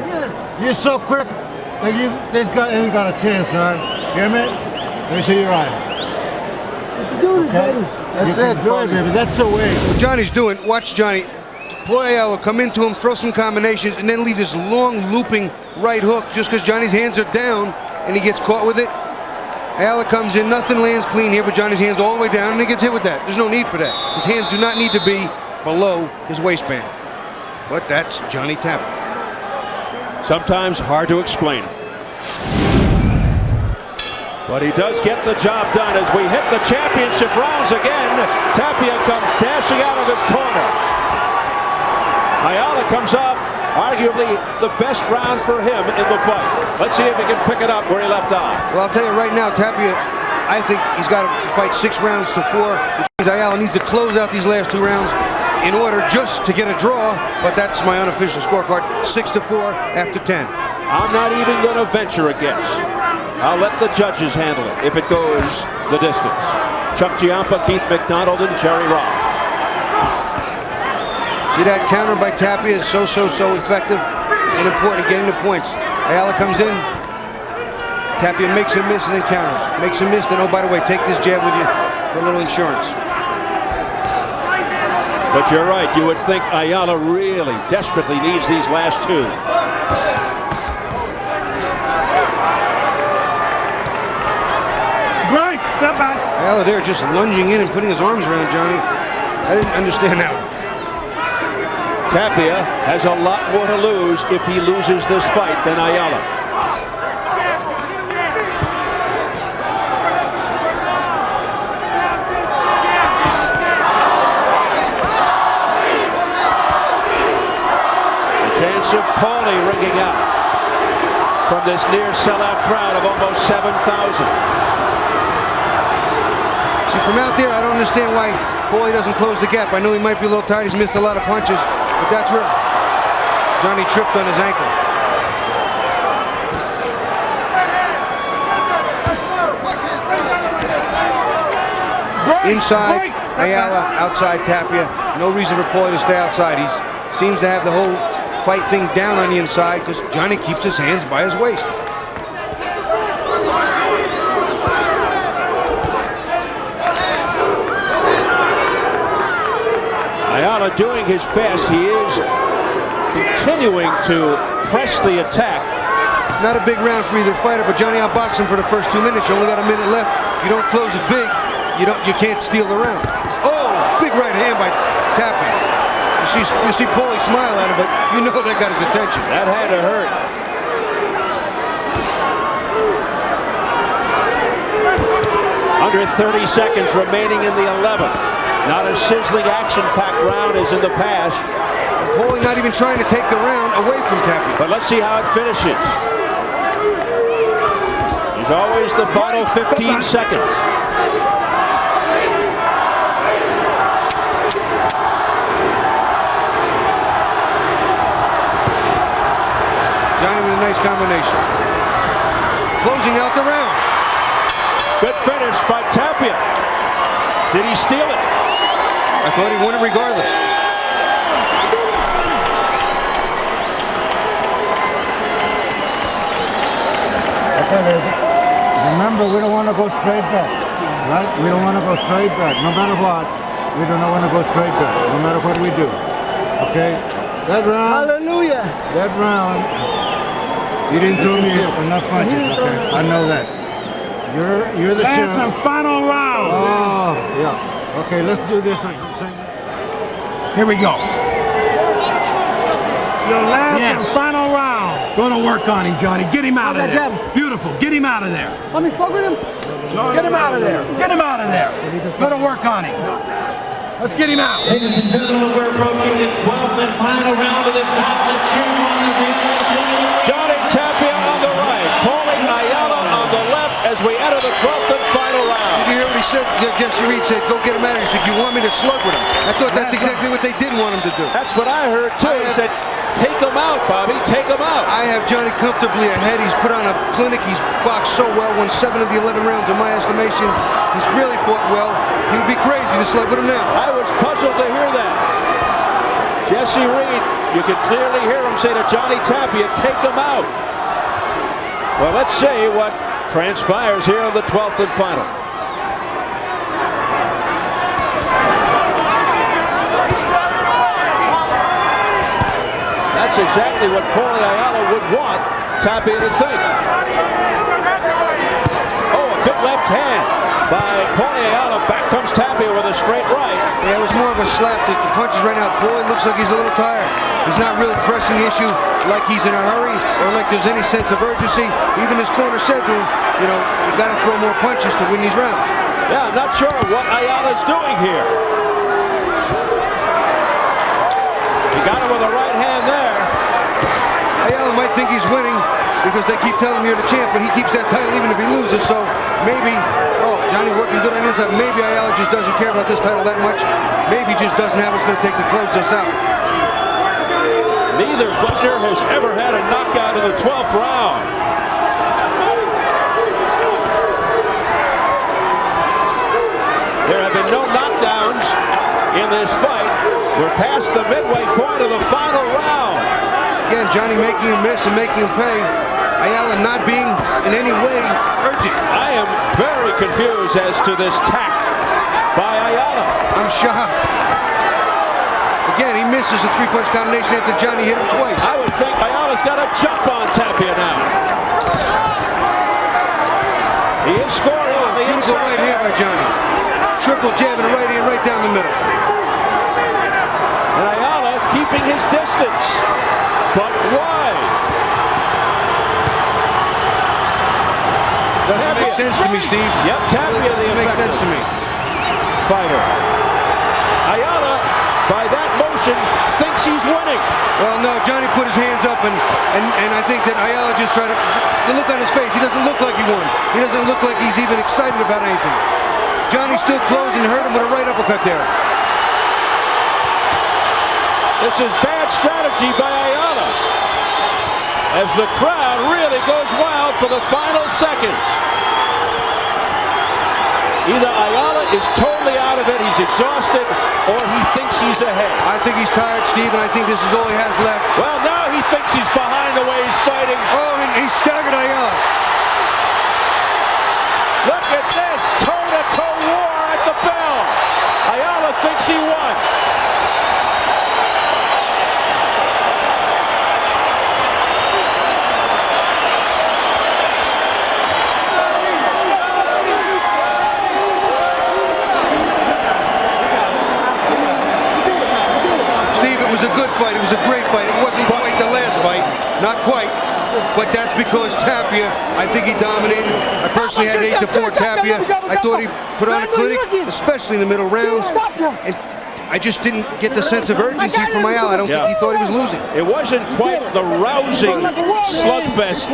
You're so quick that this guy ain't got a chance, son. Hear me? Let me see your eye. Do it, Okay? baby. You That's can it, do it, baby. That's the way. What Johnny's doing, watch Johnny. Paulie Ayala come into him, throw some combinations, and then leave this long looping right hook just because Johnny's hands are down and he gets caught with it. Ayala comes in, nothing lands clean here, but Johnny's hands all the way down and he gets hit with that. There's no need for that. His hands do not need to be below his waistband. But that's Johnny Tapia. Sometimes hard to explain. But he does get the job done as we hit the championship rounds again. Tapia comes dashing out of his corner. Ayala comes off arguably the best round for him in the fight. Let's see if he can pick it up where he left off. Well, I'll tell you right now, Tapia, I think he's got to fight 6 rounds to 4, which means Ayala needs to close out these last 2 rounds in order just to get a draw, but that's my unofficial scorecard, 6-4 after 10. I'm not even going to venture a guess. I'll let the judges handle it if it goes the distance. Chuck Giampa, Keith McDonald, and Jerry Robb. See, that counter by Tapia is so effective and important in getting the points. Ayala comes in, Tapia makes him miss and then counters. Makes him miss, then oh, by the way, take this jab with you for a little insurance. But you're right, you would think Ayala really desperately needs these last 2. Break, step back. Ayala there just lunging in and putting his arms around Johnny. I didn't understand that one. Tapia has a lot more to lose if he loses this fight than Ayala. The chance of Paulie ringing out from this near sellout crowd of almost 7,000. See, from out there, I don't understand why Paulie doesn't close the gap. I know he might be a little tired. He's missed a lot of punches. But that's where Johnny tripped on his ankle. Inside Ayala, outside Tapia. No reason for Paulie to stay outside. He seems to have the whole fight thing down on the inside because Johnny keeps his hands by his waist. Ayala doing his best. He is continuing to press the attack. Not a big round for either fighter, but Johnny outboxed him for the first 2 minutes. You only got a minute left. You don't close it big, you can't steal the round. Oh, Big right hand by Tapia. You see Paulie smile at him, but you know that got his attention. That had to hurt. Under 30 seconds remaining in the 11th. Not a sizzling action-packed round as in the past. And Paulie not even trying to take the round away from Tapia. But let's see how it finishes. He's always the final 15 seconds. Johnny with a nice combination. Closing out the round. Good finish by Tapia. Did he steal it? I thought he won it regardless. Okay, remember, we don't want to go straight back, right? We don't want to go straight back. No matter what, we do not want to go straight back, no matter what we do. Okay? That round, Hallelujah. that round, you didn't throw me enough punches, okay? I know that. You're the champ. Last and final round. Oh, yeah. Okay, let's do this. Here we go. Your last and final round. Go to work on him, Johnny. Get him out of there. Beautiful. Get him out of there. Want me to smoke with him? Get him out of there. Get him out of there. Go to work on him. Let's get him out. Ladies and gentlemen, we're approaching the 12th and final round of this match. Let's cheer him on as the Johnny Tapia on the right. Paulie Ayala on the left as we enter the 12th and final round. Did you hear what he said? Jesse Reed said, go get him out of here. He said, you want me to slug with him? I thought that's exactly what they didn't want him to do. That's what I heard too. He said, take him out, Bobby. Take him out. I have Johnny comfortably ahead. He's put on a clinic. He's boxed so well. Won 7 of the 11 rounds in my estimation. He's really fought well. He would be crazy to slug with him now. I was puzzled to hear that. Jesse Reed, you can clearly hear him say to Johnny Tapia, take him out. Well, let's see what transpires here in the 12th and final. That's exactly what Paulie Ayala would want Tapia to think. Oh, a big left hand by Paulie Ayala. Back comes Tapia with a straight right. Yeah, it was more of a slap. The punches right now. Paulie looks like he's a little tired. He's not really pressing the issue like he's in a hurry or like there's any sense of urgency. Even his corner said to him, you know, you got to throw more punches to win these rounds. Yeah, I'm not sure what Ayala's doing here. He got him with a right hand there. Ayala might think he's winning because they keep telling him you're the champ, but he keeps that title even if he loses. So maybe, oh, Johnny working good on his side. Maybe Ayala just doesn't care about this title that much. Maybe just doesn't have what it's going to take to close this out. Neither fighter has ever had a knockout in the 12th round. There have been no knockdowns in this fight. We're past the midway point of the final round. Again, Johnny making him miss and making him pay. Ayala not being in any way urgent. I am very confused as to this tack by Ayala. I'm shocked. Again, he misses a three-punch combination after Johnny hit him twice. I would think Ayala's got a jump on Tapia now. He is scoring on the Beautiful inside. right hand by Johnny. Triple jab and a right hand right down the middle. And Ayala keeping his distance. But why? Doesn't make sense to me, Steve. Yep, Tapia the Doesn't make sense to me. fighter. Ayala, by that motion, thinks he's winning. Well, no, Johnny put his hands up, and I think that Ayala just tried to... The look on his face, he doesn't look like he won. He doesn't look like he's even excited about anything. Johnny stood close and hurt him with a right uppercut there. This is bad strategy by Ayala, as the crowd really goes wild for the final seconds. Either Ayala is totally out of it, he's exhausted, or he thinks he's ahead. I think he's tired, Steve, and I think this is all he has left. Well, now he thinks he's behind the way he's fighting. Oh, and he staggered Ayala. Look at this, toe-to-toe war at the bell. Ayala thinks he won. It was a great fight. It wasn't quite the last fight, not quite. But that's because Tapia, I think he dominated. I personally had 8-4 Tapia. I thought he put on a clinic, especially in the middle rounds. And I just didn't get the sense of urgency from Ayala. I don't think he thought he was losing. It wasn't quite the rousing slugfest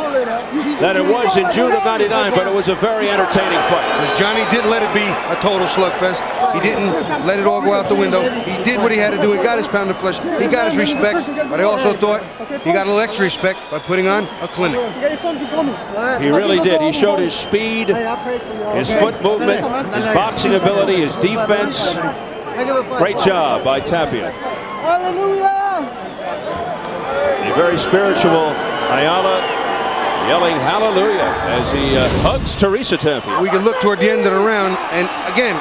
that it was in June of '99, but it was a very entertaining fight. Because Johnny didn't let it be a total slugfest. He didn't let it all go out the window. He did what he had to do. He got his pound of flesh. He got his respect. But I also thought he got a little extra respect by putting on a clinic. He really did. He showed his speed, his foot movement, his boxing ability, his defense. Great job by Tapia. Hallelujah! A very spiritual Ayala yelling hallelujah as he hugs Teresa Tapia. We can look toward the end of the round, and again,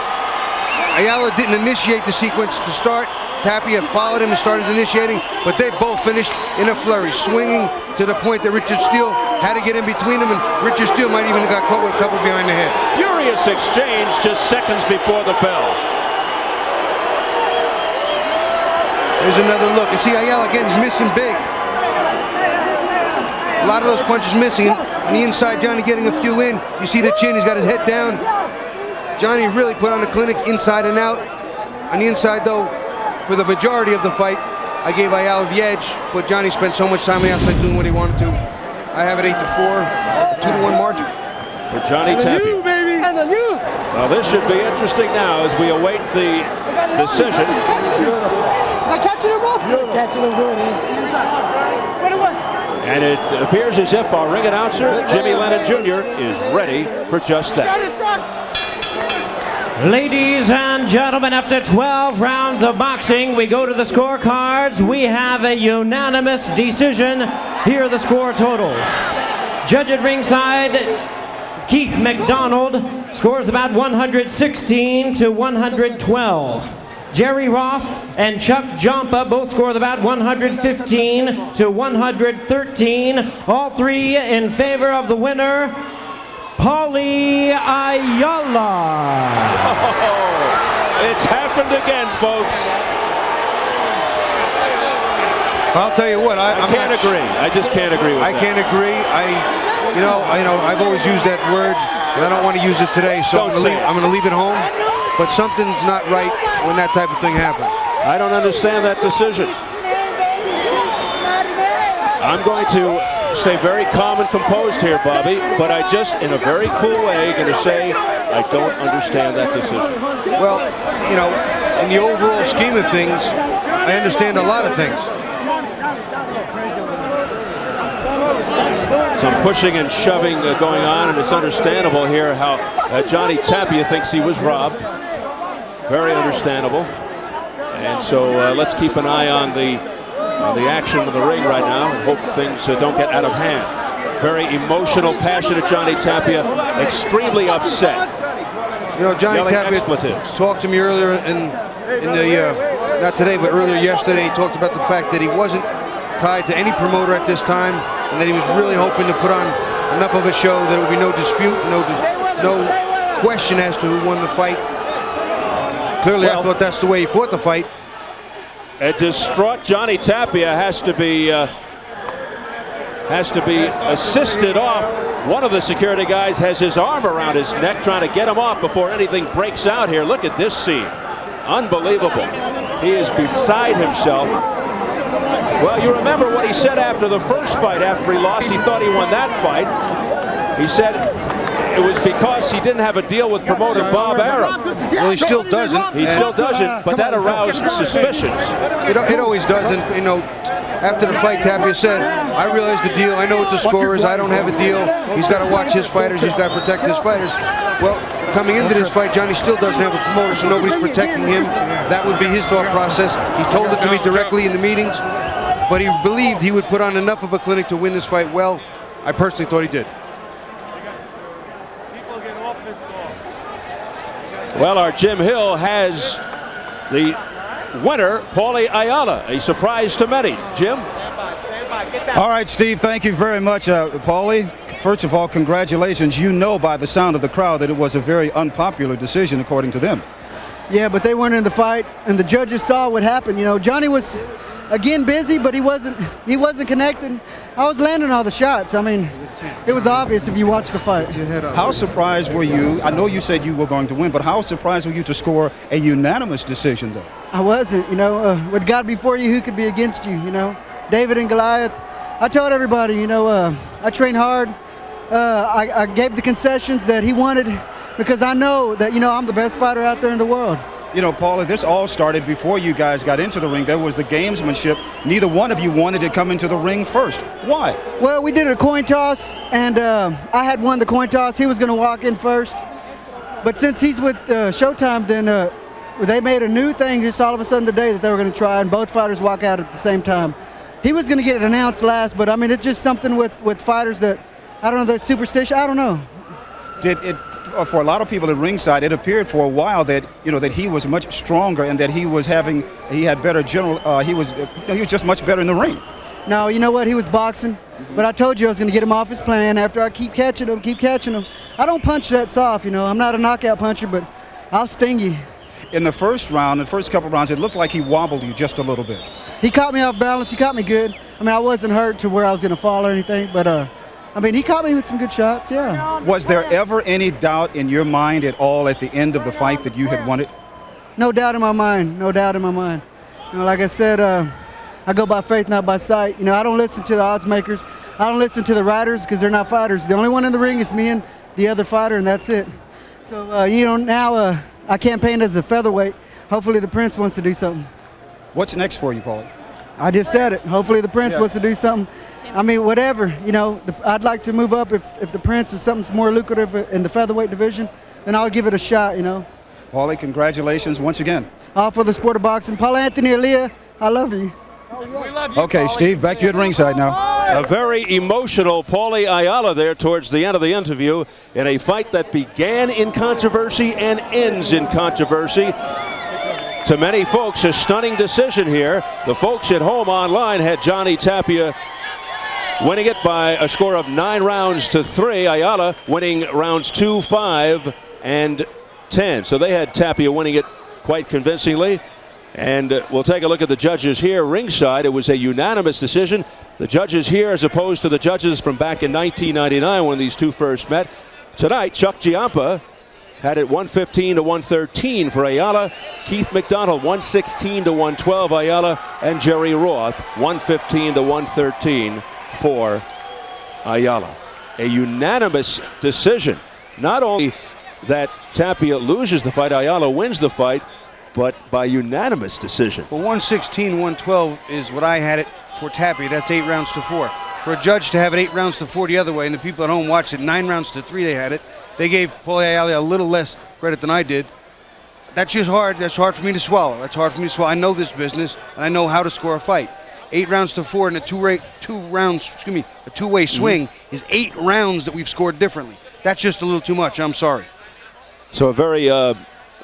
Ayala didn't initiate the sequence to start. Tapia followed him and started initiating, but they both finished in a flurry, swinging to the point that Richard Steele had to get in between them, and Richard Steele might even have got caught with a couple behind the head. Furious exchange just seconds before the bell. There's another look. And see, Ayala again is missing big. A lot of those punches missing. On the inside, Johnny getting a few in. You see the chin, he's got his head down. Johnny really put on the clinic inside and out. On the inside, though, for the majority of the fight, I gave Ayala the edge, but Johnny spent so much time on the outside doing what he wanted to. I have it 8-4, 2-1 margin. For Johnny Tapia. Well, this should be interesting now as we await the decision. Is that catching him, bro? Catching him good, And it appears as if our ring announcer, Jimmy Lennon Jr., is ready for just that. Ladies and gentlemen, after 12 rounds of boxing, we go to the scorecards. We have a unanimous decision. Here are the score totals. Judge at ringside, Keith McDonald, scores the bout 116-112. Jerry Roth and Chuck Jompa both score the bout 115-113. All three in favor of the winner, Paulie Ayala. Oh, it's happened again, folks. I'll tell you what, I can't agree. I just can't agree with that. I can't agree. I've always used that word, and I don't want to use it today, so I'm going to leave it home. But something's not right when that type of thing happens. I don't understand that decision. I'm going to stay very calm and composed here, Bobby, but I just, in a very cool way, going to say I don't understand that decision. Well, in the overall scheme of things, I understand a lot of things. Some pushing and shoving going on, and it's understandable here how Johnny Tapia thinks he was robbed. Very understandable. And so let's keep an eye on the action in the ring right now and hope things don't get out of hand. Very emotional, passionate Johnny Tapia, extremely upset. Johnny Tapia talked to me earlier in the not today, but earlier yesterday. He talked about the fact that he wasn't tied to any promoter at this time, and that he was really hoping to put on enough of a show that there would be no dispute, no question as to who won the fight. Clearly, I thought that's the way he fought the fight. A distraught Johnny Tapia has to be assisted off. One of the security guys has his arm around his neck trying to get him off before anything breaks out here. Look at this scene. Unbelievable. He is beside himself. Well, you remember what he said after the first fight after he lost. He thought he won that fight. He said it was because he didn't have a deal with promoter Bob Arum. Well, he still doesn't. He still doesn't, but that aroused suspicions. It always doesn't. After the fight, Tapia said, I realize the deal. I know what the score is. I don't have a deal. He's got to watch his fighters. He's got to protect his fighters. Well, coming into this fight, Johnny still doesn't have a promoter, so nobody's protecting him. That would be his thought process. He told it to me directly in the meetings, but he believed he would put on enough of a clinic to win this fight well. I personally thought he did. Well, our Jim Hill has the winner, Paulie Ayala. A surprise to many. Jim? All right, Steve, thank you very much, Paulie. First of all, congratulations. You know by the sound of the crowd that it was a very unpopular decision, according to them. Yeah, but they weren't in the fight, and the judges saw what happened. Johnny was again busy, but he wasn't connecting. I was landing all the shots. I mean, it was obvious if you watch the fight. How surprised were you? I know you said you were going to win, but how surprised were you to score a unanimous decision, though? I wasn't. With God before you, who could be against you? David and Goliath. I told everybody, I trained hard. I gave the concessions that he wanted because I know that, I'm the best fighter out there in the world. Paulie, this all started before you guys got into the ring. There was the gamesmanship. Neither one of you wanted to come into the ring first. Why? Well, we did a coin toss, and I had won the coin toss. He was going to walk in first. But since he's with Showtime, then they made a new thing just all of a sudden today that they were going to try, and both fighters walk out at the same time. He was going to get it announced last, but, it's just something with fighters that, I don't know, they're superstitious. I don't know. Did it, for a lot of people at ringside, it appeared for a while that that he was much stronger and that he had better he was just much better in the ring. No, you know what? He was boxing, but I told you I was going to get him off his plan after I keep catching him. I don't punch that soft, I'm not a knockout puncher, but I'll sting you. In the first round, the first couple rounds, it looked like he wobbled you just a little bit. He caught me off balance. He caught me good. I wasn't hurt to where I was going to fall or anything, but he caught me with some good shots, yeah. Was there ever any doubt in your mind at all at the end of the fight that you had won it? No doubt in my mind. Like I said, I go by faith, not by sight. I don't listen to the odds makers. I don't listen to the writers because they're not fighters. The only one in the ring is me and the other fighter, and that's it. So, now I campaigned as a featherweight. Hopefully the Prince wants to do something. What's next for you, Paulie? I just said it. Hopefully the Prince wants to do something. Whatever. I'd like to move up if the Prince is something more lucrative in the featherweight division, then I'll give it a shot, Paulie, congratulations once again. All for the sport of boxing. Paul Anthony Aaliyah, I love you. Okay, Steve, back to you at ringside now. A very emotional Paulie Ayala there towards the end of the interview in a fight that began in controversy and ends in controversy. To many folks, a stunning decision here. The folks at home online had Johnny Tapia winning it by a score of 9-3. Ayala winning rounds 2, 5, and 10. So they had Tapia winning it quite convincingly. And we'll take a look at the judges here ringside. It was a unanimous decision. The judges here, as opposed to the judges from back in 1999 when these two first met. Tonight, Chuck Giampa had it 115-113 for Ayala. Keith McDonald 116-112 Ayala, and Jerry Roth 115-113 for Ayala. A unanimous decision. Not only that Tapia loses the fight, Ayala wins the fight, but by unanimous decision. Well, 116-112 is what I had it for Tapia. That's 8 rounds to 4. For a judge to have it 8 rounds to 4 the other way, and the people at home watched it 9 rounds to 3, they had it. They gave Paulie Ayala a little less credit than I did. That's just hard. That's hard for me to swallow. I know this business, and I know how to score a fight. 8 rounds to 4 in a two-way swing is 8 rounds that we've scored differently. That's just a little too much. I'm sorry. So a very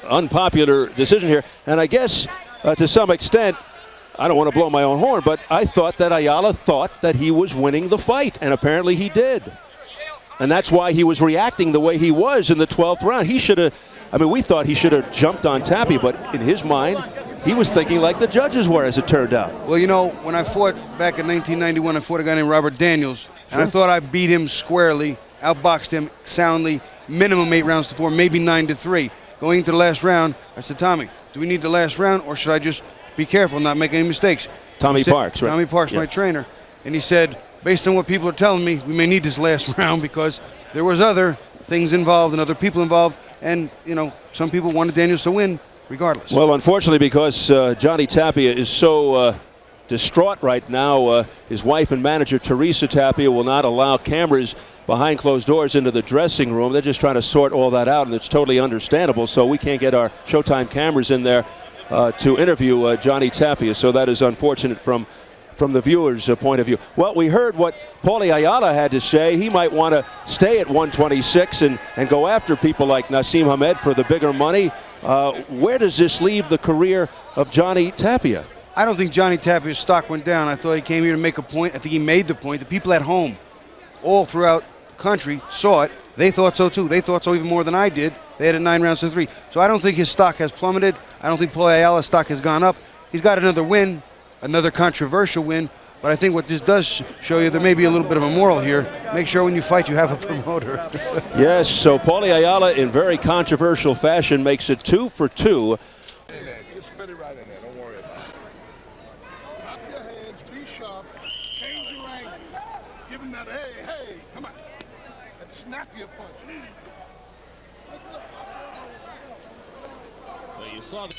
unpopular decision here, and I guess to some extent, I don't want to blow my own horn, but I thought that Ayala thought that he was winning the fight, and apparently he did. And that's why he was reacting the way he was in the 12th round. He should have, we thought he should have jumped on Tapia, but in his mind, he was thinking like the judges were, as it turned out. Well, when I fought back in 1991, I fought a guy named Robert Daniels, and I thought I beat him squarely, outboxed him soundly, minimum 8 rounds to 4, maybe 9 to 3. Going into the last round, I said, Tommy, do we need the last round, or should I just be careful, not make any mistakes? Tommy Parks, right? Tommy Parks, my trainer. And he said, based on what people are telling me, we may need this last round because there was other things involved and other people involved, and, some people wanted Daniels to win regardless. Well, unfortunately, because Johnny Tapia is so distraught right now, his wife and manager, Teresa Tapia, will not allow cameras behind closed doors into the dressing room. They're just trying to sort all that out, and it's totally understandable. So we can't get our Showtime cameras in there to interview Johnny Tapia. So that is unfortunate from the viewers' point of view. Well, we heard what Paulie Ayala had to say. He might want to stay at 126 and go after people like Nassim Hamed for the bigger money. Where does this leave the career of Johnny Tapia? I don't think Johnny Tapia's stock went down. I thought he came here to make a point. I think he made the point. The people at home, all throughout the country, saw it. They thought so too. They thought so even more than I did. They had it 9 rounds to 3. So I don't think his stock has plummeted. I don't think Paulie Ayala's stock has gone up. He's got another win. another controversial win. But I think what this does show you, there may be a little bit of a moral here. Make sure when you fight you have a promoter. Yes, so Paulie Ayala in very controversial fashion makes it 2 for 2. Just spit it right in there. Don't worry about it. Drop your hands. Be sharp. Change your angle. Give him that, hey, come on. And snap your punch. So you saw the